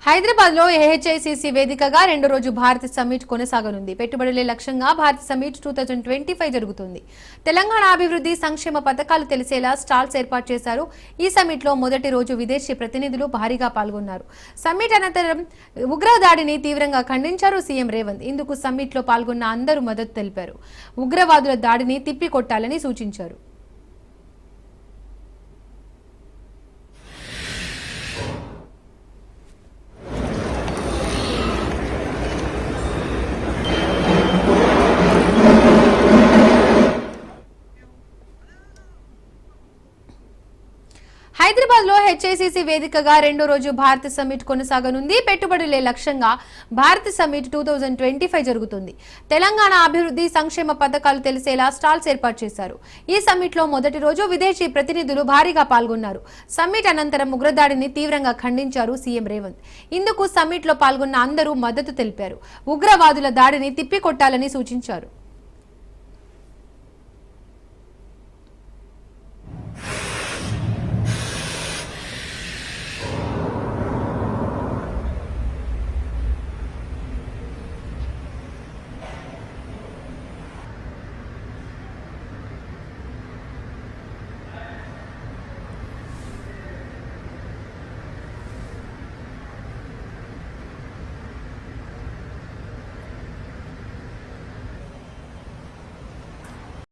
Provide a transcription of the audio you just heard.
హైదరాబాద్ లో ఏహెచ్ఐసిసి వేదికగా రెండో రోజు భారత్ సమ్మిట్ కొనసాగనుంది. పెట్టుబడులే లక్ష్యంగా భారత్ సమ్మిట్ 2025 జరుగుతుంది. తెలంగాణ అభివృద్ధి సంక్షేమ పథకాలు తెలిసేలా స్టాల్స్ ఏర్పాటు చేశారు. ఈ సమ్మిట్ లో మొదటి రోజు విదేశీ ప్రతినిధులు భారీగా పాల్గొన్నారు. సమ్మిట్ అనంతరం ఉగ్రదాడిని తీవ్రంగా ఖండించారు సీఎం రేవంత్. ఇందుకు సమ్మిట్ లో పాల్గొన్న అందరూ మద్దతు తెలిపారు. ఉగ్రవాదుల దాడిని తిప్పికొట్టాలని సూచించారు. హైదరాబాద్ లో హెచ్ఐసిసి వేదికగా రెండో రోజు భారత్ సమ్మిట్ కొనసాగనుంది. పెట్టుబడులే లక్ష్యంగా భారత్ సమ్మిట్ 2025 జరుగుతుంది. తెలంగాణ అభివృద్ధి సంక్షేమ పథకాలు తెలిసేలా స్టాల్స్ ఏర్పాటు చేశారు. ఈ సమ్మిట్ లో మొదటి రోజు విదేశీ ప్రతినిధులు భారీగా పాల్గొన్నారు. సమ్మిట్ అనంతరం ఉగ్రదాడిని తీవ్రంగా ఖండించారు సీఎం రేవంత్. ఇందుకు సమ్మిట్ లో పాల్గొన్న అందరూ మద్దతు తెలిపారు. ఉగ్రవాదుల దాడిని తిప్పికొట్టాలని సూచించారు.